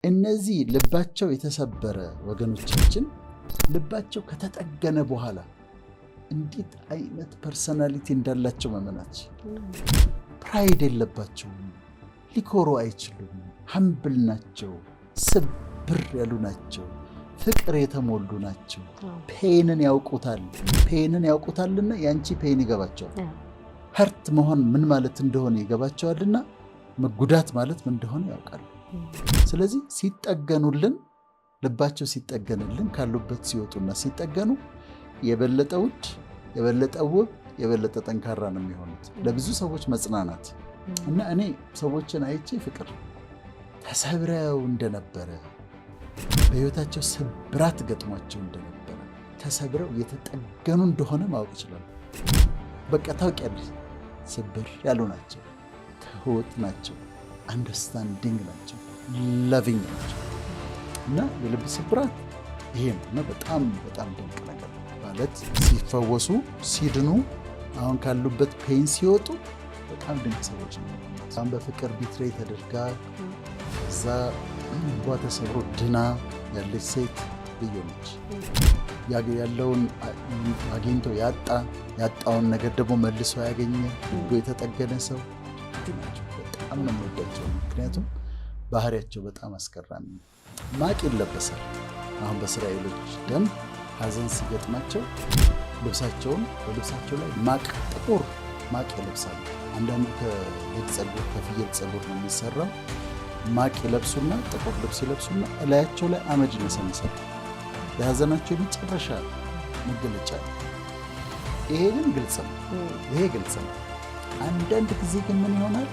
እነዚህ ልባቸው የተሰበረ ወገኖቻችን ልባቸው ከተጠገነ በኋላ እንዴት አይነት ፐርሰናሊቲ እንዳላቸው መመናች። ፕራይድ የለባቸውም፣ ሊኮሩ አይችሉም፣ ሀምብል ናቸው፣ ስብር ያሉ ናቸው፣ ፍቅር የተሞሉ ናቸው። ፔንን ያውቁታልና ያንቺ ፔን ይገባቸዋል። ሀርት መሆን ምን ማለት እንደሆነ ይገባቸዋልና መጉዳት ማለት ምን እንደሆነ ያውቃሉ። ስለዚህ ሲጠገኑልን፣ ልባቸው ሲጠገንልን፣ ካሉበት ሲወጡና ሲጠገኑ የበለጠ ውድ፣ የበለጠ ውብ፣ የበለጠ ጠንካራ ነው የሚሆኑት፣ ለብዙ ሰዎች መጽናናት እና እኔ ሰዎችን አይቼ ፍቅር ተሰብረው እንደነበረ በህይወታቸው ስብራት ገጥሟቸው እንደነበረ ተሰብረው የተጠገኑ እንደሆነ ማወቅ ይችላል። በቃ ታውቂያለሽ፣ ስብር ያሉ ናቸው፣ ትሁት ናቸው፣ አንደርስታንዲንግ ናቸው፣ ላቪንግ ናቸው። እና የልብ ስብራት ይሄ ነው እና በጣም በጣም ድንቅ ነገር ማለት ሲፈወሱ ሲድኑ አሁን ካሉበት ፔን ሲወጡ በጣም ድንቅ ሰዎች ነው። አሁን በፍቅር ቢትሬይ ተደርጋ እዛ እንኳ ተሰብሮ ድና ያለች ሴት ልዩ ነች። ያለውን አግኝቶ ያጣውን ነገር ደግሞ መልሶ ያገኘ የተጠገነ ሰው ናቸው። በጣም ነው የምወዳቸው፣ ምክንያቱም ባህሪያቸው በጣም አስገራሚ ነው። ማቅ ይለበሳል። አሁን በእስራኤሎች ደም ሀዘን ሲገጥማቸው በልብሳቸው ላይ ማቅ፣ ጥቁር ማቅ ይለብሳሉ። አንዳንዱ ከፍየል ጸጉር ነው የሚሰራው። ማቅ ይለብሱና ጥቁር ልብስ ይለብሱና እላያቸው ላይ አመድ ይነሰንሳሉ። የሀዘናቸው የመጨረሻ መገለጫ። ይሄ ግን ግልጽ ነው። አንዳንድ ጊዜ ግን ምን ይሆናል?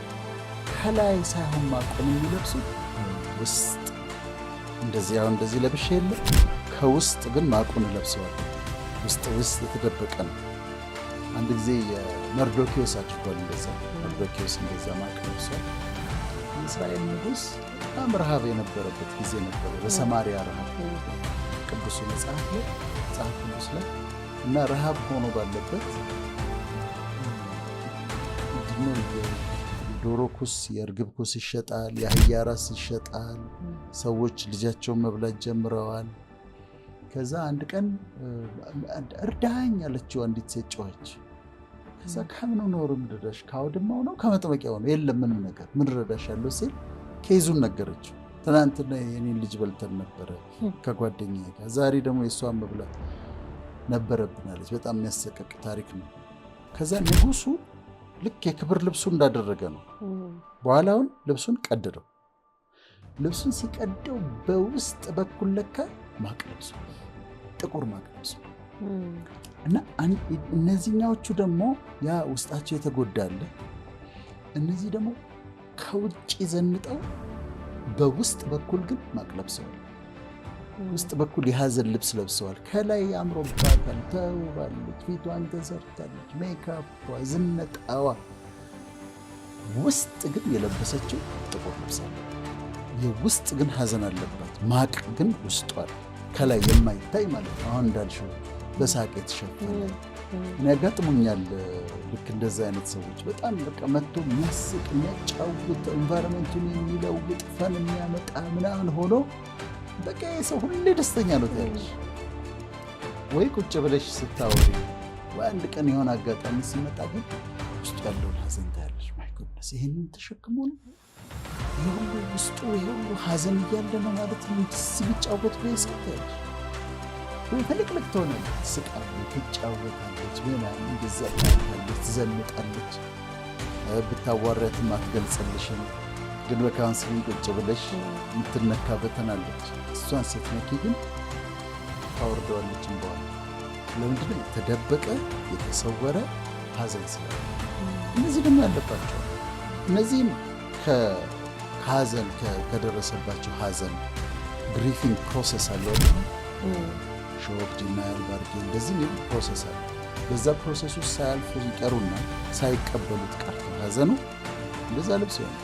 ከላይ ሳይሆን ማቁን የሚለብሱት ውስጥ እንደዚህ ለብሼ የለ ከውስጥ ግን ማቁን ለብሰዋል። ውስጥ የተደበቀ ነው። አንድ ጊዜ የመርዶኪዎስ አድርጓል እንደዛ። መርዶኪዎስ እንደዛ ማቅ ለብሷል። የእስራኤል ንጉሥ በጣም ረሃብ የነበረበት ጊዜ ነበረ። በሰማሪያ ረሃብ ቅዱሱ መጽሐፍ ቅዱስ ላይ እና ረሃብ ሆኖ ባለበት ዶሮ ኩስ፣ የእርግብ ኩስ ይሸጣል፣ የአህያ ራስ ይሸጣል። ሰዎች ልጃቸውን መብላት ጀምረዋል። ከዛ አንድ ቀን እርዳኝ አለችው አንዲት ሴት ጮኸች። ከዛ ከምኑ ነው ረዳሽ? ከአውድማው ነው ከመጥመቂያው ነው? የለም ምንም ነገር። ምን ረዳሽ ያለው ሲል ኬዙን ነገረችው። ትናንትና የኔን ልጅ በልተን ነበረ ከጓደኛዬ ጋር፣ ዛሬ ደግሞ የእሷን መብላት ነበረብናለች። በጣም የሚያሰቀቅ ታሪክ ነው። ከዛ ንጉሱ ልክ የክብር ልብሱ እንዳደረገ ነው። በኋላውን ልብሱን ቀደደው። ልብሱን ሲቀደው በውስጥ በኩል ለካ ማቅ ለብሶ፣ ጥቁር ማቅ ለብሶ እና እነዚህኛዎቹ ደግሞ ያ ውስጣቸው የተጎዳለ፣ እነዚህ ደግሞ ከውጭ ዘንጠው በውስጥ በኩል ግን ማቅ ለብሰዋል። ውስጥ በኩል የሀዘን ልብስ ለብሰዋል። ከላይ አምሮባታል፣ ተውባለች፣ ፊቷን ተሰርታለች፣ ሜካፕ ዝነጣዋ። ውስጥ ግን የለበሰችው ጥቁር ልብስ አለ። የውስጥ ግን ሀዘን አለባት። ማቅ ግን ውስጧል፣ ከላይ የማይታይ ማለት ነው። አሁን እንዳልሽው በሳቅ የተሸፈነ እኔ ያጋጥሙኛል። ልክ እንደዛ አይነት ሰዎች በጣም በቃ መጥቶ የሚያስቅ የሚያጫውት ኤንቫይሮንመንቱን የሚለውጥ ፈን የሚያመጣ ምናምን ሆኖ በቃ ሰው ሁሌ ደስተኛ ነው ትያለሽ። ወይ ቁጭ ብለሽ ስታወሪ ወይ አንድ ቀን የሆነ አጋጣሚ ሲመጣ ግን ውስጡ ያለውን ሀዘን ታያለሽ። ማይ ጎድነስ ይህንን ተሸክሞ ነው የሁሉ ውስጡ የሁሉ ሀዘን እያለ ነው ማለት ነው ሲጫወት በስከታለሽ ወይ ፍልቅልቅ ትሆናለች፣ ትስቃለች፣ ትጫወታለች፣ ምናምን እንደዛ ታለች፣ ትዘንጣለች። ብታዋሪያትም አትገልጽልሽም። ግን በካውንስሊንግ ቁጭ ብለሽ የምትነካበተናለች። እሷን ስትነኪ ግን ታወርደዋለች እንበዋል። ለምንድን ነው? የተደበቀ የተሰወረ ሀዘን ስላለ። እነዚህ ደግሞ ያለባቸው እነዚህም ከሀዘን ከደረሰባቸው ሀዘን ግሪፊንግ ፕሮሰስ አለ። ሾክ፣ ዲናያል፣ ባርጌ እንደዚህ ፕሮሰስ አለ። በዛ ፕሮሰስ ውስጥ ሳያልፉ ይቀሩና ሳይቀበሉት ቀርተው ሀዘኑ እንደዛ ልብስ ይሆናል።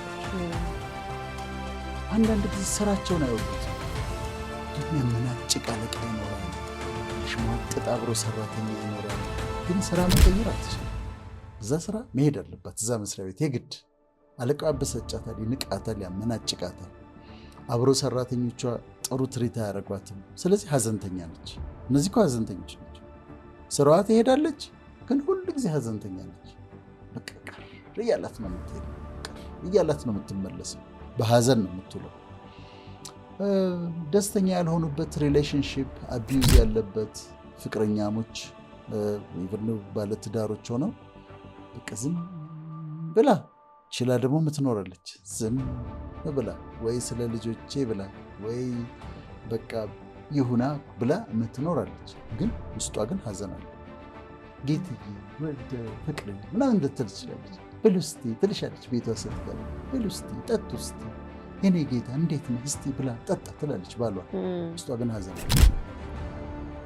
አንዳንድ ጊዜ ስራቸውን አይወዱት። የሚያመናጭቅ አለቃ ይኖራል፣ ሽሟጥጥ አብሮ ሰራተኛ ይኖራል። ግን ስራ መቀየር አትችልም። እዛ ስራ መሄድ አለባት። እዛ መስሪያ ቤት የግድ አለቃው ያበሳጫታል፣ ይንቃታል፣ ያመናጭቃታል። አብሮ ሰራተኞቿ ጥሩ ትሪት አያደርጓትም። ስለዚህ ሀዘንተኛ ነች። እነዚህ እኮ ሀዘንተኞች ናቸው። ስራዋ ትሄዳለች፣ ግን ሁሉ ጊዜ ሀዘንተኛ ነች። በቃ ቅር እያላት ነው የምትሄደው፣ ቅር እያላት ነው የምትመለሰው። በሀዘን ነው የምትውለው። ደስተኛ ያልሆኑበት ሪሌሽንሺፕ አቢዩዝ ያለበት ፍቅረኛሞች ባለትዳሮች ሆነው በቃ ዝም ብላ ችላ ደግሞ ምትኖራለች። ዝም ብላ ወይ ስለ ልጆቼ ብላ ወይ በቃ ይሁና ብላ ምትኖራለች። ግን ውስጧ ግን ሀዘን አለ። ጌትዬ ወደ ፍቅር ምናምን እንድትል ትችላለች። ብል ውስቲ ትልሻለች። ቤቷ ስትገባ ብል ውስቲ ጠጡ ውስቲ የኔ ጌታ እንዴት ነው እስቲ ብላ ጠጣ ትላለች ባሏ። ውስጧ ግን ሀዘን አለ።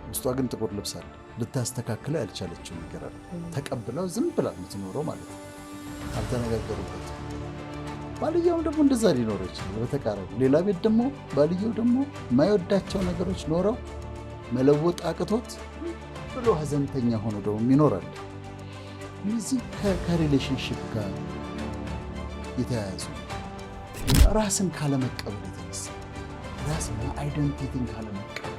ውስጧ ግን ጥቁር ልብስ አለ። ልታስተካክለው ያልቻለችው ነገር አለ። ተቀብለው ዝም ብላ ምትኖረው ማለት ነው። አልተነጋገሩበትም። ባልየውም ደግሞ እንደዛ ሊኖረው ይችላል። በተቃራኒ ሌላ ቤት ደግሞ ባልየው ደግሞ የማይወዳቸው ነገሮች ኖረው መለወጥ አቅቶት ብሎ ሀዘንተኛ ሆኖ ደግሞ ይኖራል። እነዚህ ከሪሌሽንሽፕ ጋር የተያያዙ ራስን ካለመቀበል የተነሳ ራስን አይደንቲቲን ካለመቀበል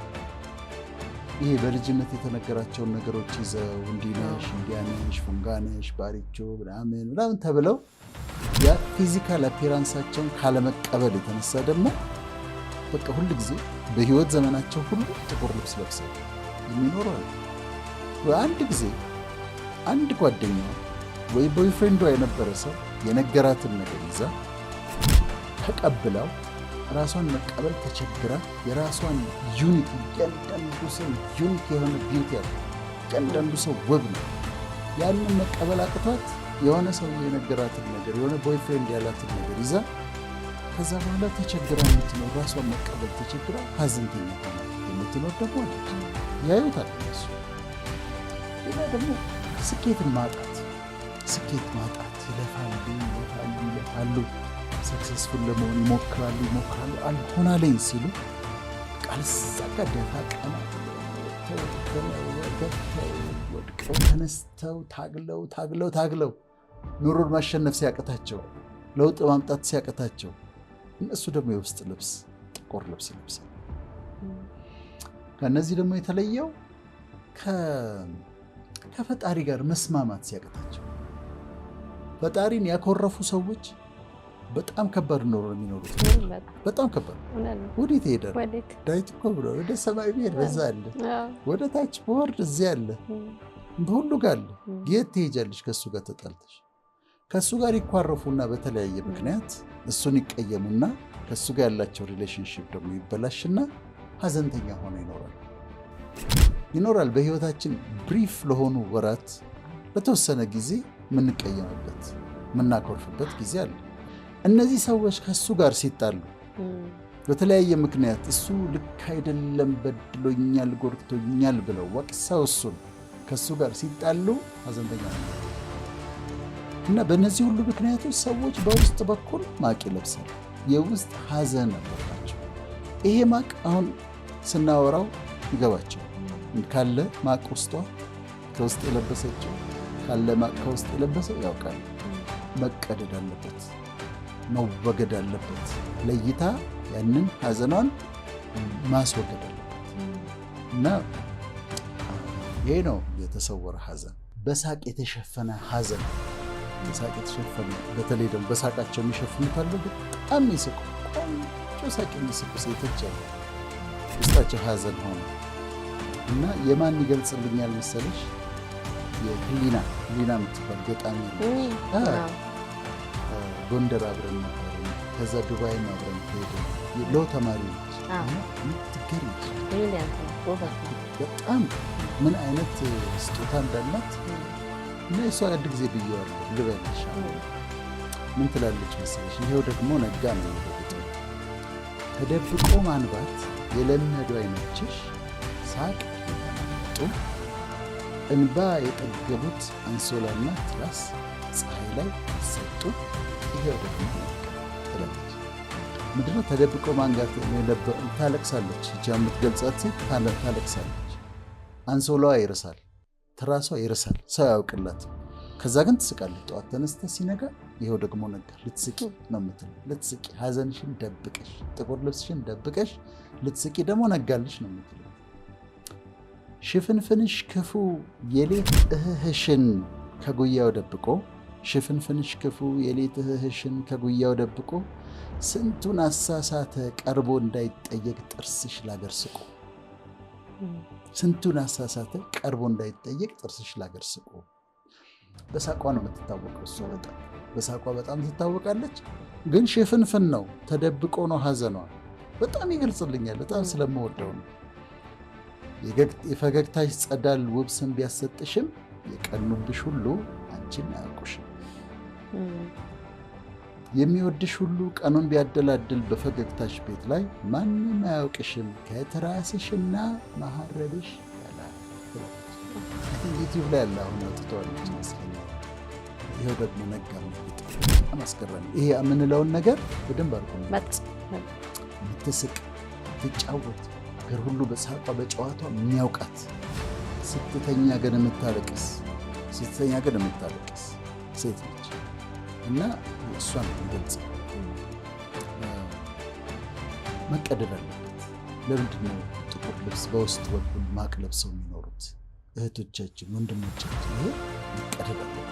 ይሄ በልጅነት የተነገራቸውን ነገሮች ይዘው እንዲነሽ እንዲያነሽ ፉንጋነሽ ባሪቾ ምናምን ተብለው ያ ፊዚካል አፒራንሳቸውን ካለመቀበል የተነሳ ደግሞ በቃ ሁሉ ጊዜ በህይወት ዘመናቸው ሁሉ ጥቁር ልብስ ለብሰው የሚኖሩ አሉ። አንድ ጊዜ አንድ ጓደኛ ወይ ቦይፍሬንዷ የነበረ ሰው የነገራትን ነገር ይዛ ተቀብለው ራሷን መቀበል ተቸግራ የራሷን ዩኒክ እያንዳንዱ ሰው ዩኒክ የሆነ ቢዩቲ ያለ እያንዳንዱ ሰው ውብ ነው። ያንን መቀበል አቅቷት የሆነ ሰው የነገራትን ነገር የሆነ ቦይፍሬንድ ያላትን ነገር ይዛ ከዛ በኋላ ተቸግራ የምትኖር ራሷን መቀበል ተቸግራ ሀዘንተኛ ሆና የምትኖር ደግሞ አለች። ያዩታል እነሱ። ሌላ ደግሞ ስኬትን ማጣት ይለፋሉ ሰክሰስፉል ለመሆን ይሞክራሉ አልሆናለኝ ሲሉ ቃልሳካ ደፋ ቀና ወድቀው ተነስተው ታግለው ኑሮን ማሸነፍ ሲያቅታቸው ለውጥ ማምጣት ሲያቅታቸው እነሱ ደግሞ የውስጥ ልብስ ጥቁር ልብስ ይለብሳሉ። ከእነዚህ ደግሞ የተለየው ከፈጣሪ ጋር መስማማት ሲያቅታቸው ፈጣሪን ያኮረፉ ሰዎች በጣም ከባድ ኑሮ ነው የሚኖሩት። በጣም ከባድ ወዴት ይሄዳል? ዳዊት እኮ ብሎ ወደ ሰማይ ብሄድ በዛ አለ፣ ወደ ታች በወርድ እዚያ አለ፣ በሁሉ ጋር አለ። የት ትሄጃለሽ? ከእሱ ጋር ተጣልተሽ ከእሱ ጋር ይኳረፉና በተለያየ ምክንያት እሱን ይቀየሙና ከእሱ ጋር ያላቸው ሪሌሽንሽፕ ደግሞ ይበላሽና ሀዘንተኛ ሆኖ ይኖራል። በህይወታችን ብሪፍ ለሆኑ ወራት በተወሰነ ጊዜ የምንቀየምበት የምናኮርፍበት ጊዜ አለ። እነዚህ ሰዎች ከእሱ ጋር ሲጣሉ በተለያየ ምክንያት እሱ ልክ አይደለም፣ በድሎኛል፣ ጎድቶኛል ብለው ወቅሰው እሱን ከእሱ ጋር ሲጣሉ ሀዘንተኛ ነው እና በእነዚህ ሁሉ ምክንያቶች ሰዎች በውስጥ በኩል ማቅ ይለብሳል። የውስጥ ሀዘን ነበራቸው። ይሄ ማቅ አሁን ስናወራው ይገባቸው ካለ ማቅ ውስጧ ከውስጥ የለበሰችው ካለ ማቅ ከውስጥ የለበሰው ያውቃል። መቀደድ አለበት፣ መወገድ አለበት። ለይታ ያንን ሀዘኗን ማስወገድ አለበት እና ይሄ ነው የተሰወረ ሀዘን። በሳቅ የተሸፈነ ሀዘን፣ በሳቅ የተሸፈነ በተለይ ደግሞ በሳቃቸው የሚሸፍኑት አለ። በጣም የሚስቁ ቆንጆ ሳቅ የሚስቁ ሴቶች አሉ። ውስጣቸው ሀዘን ሆነ እና የማን ይገልጽልኛል መሰለሽ? የህሊና የምትባል ገጣሚ ጎንደር አብረን ነበር፣ ከዛ ዱባይም አብረን ሄደን ለው ተማሪዎች ትገርምች በጣም ምን አይነት ስጦታ እንዳላት እና የሷ አንድ ጊዜ ብየዋለሁ ልበልሽ። ምን ትላለች መሰለሽ? ይሄው ደግሞ ነጋ ነው የሚለውጥ ተደብቆ ማንባት የለመዱ አይኖችሽ ሳቅ ጡ እንባ የጠገቡት አንሶላና ትራስ ፀሐይ ላይ ሰጡ። ይሄው ደግሞ ትላለች። ምንድነው ተደብቆ ማንጋት? ታለቅሳለች። እቺ የምትገልጻት ሴት ታለቅሳለች። አንሶላዋ ይርሳል፣ ትራሷ ይርሳል፣ ሰው ያውቅላት። ከዛ ግን ትስቃለች። ጠዋት ተነስታ ሲነጋ ይኸው ደግሞ ነገር ልትስቂ ነው የምትለው። ልትስቂ ሀዘንሽን ደብቀሽ ጥቁር ልብስሽን ደብቀሽ ልትስቂ ደግሞ ነጋልሽ ነው የምትለው። ሽፍንፍንሽ ክፉ የሌት እህህሽን ከጉያው ደብቆ ሽፍንፍንሽ ክፉ የሌት እህህሽን ከጉያው ደብቆ ስንቱን አሳሳተ ቀርቦ እንዳይጠየቅ ጥርስሽ ላገር ስቆ። ስንቱን አሳሳተ ቀርቦ እንዳይጠየቅ ጥርስሽ ላገር ስቆ። በሳቋ ነው የምትታወቀው እሷ በጣም በሳቋ በጣም ትታወቃለች። ግን ሽፍንፍን ነው ተደብቆ ነው ሀዘኗ። በጣም ይገልጽልኛል። በጣም ስለምወደው ነው። የፈገግታሽ ጸዳል ውብ ስም ቢያሰጥሽም የቀኑብሽ ሁሉ አንቺን አያውቁሽም። የሚወድሽ ሁሉ ቀኑን ቢያደላድል በፈገግታሽ ቤት ላይ ማንም አያውቅሽም ከትራስሽና መሀረብሽ በላይ። ዩቲዩብ ላይ ያለ አሁን አውጥተዋለች ይመስለኛል። ይኸው ደግሞ ነጋ በጣም አስገራሚ። ይሄ የምንለውን ነገር በደንብ አድርጎ የምትስቅ ትጫወት ነገር ሁሉ በሳቋ በጨዋቷ የሚያውቃት ስትተኛ ግን የምታለቅስ ሴት ነች እና እሷን ይገልጽ መቀደድ አለበት። ለምንድን ነው ጥቁር ልብስ በውስጥ በኩል ማቅ ለብሰው የሚኖሩት እህቶቻችን ወንድሞቻችን? ይሄ መቀደድ አለበት።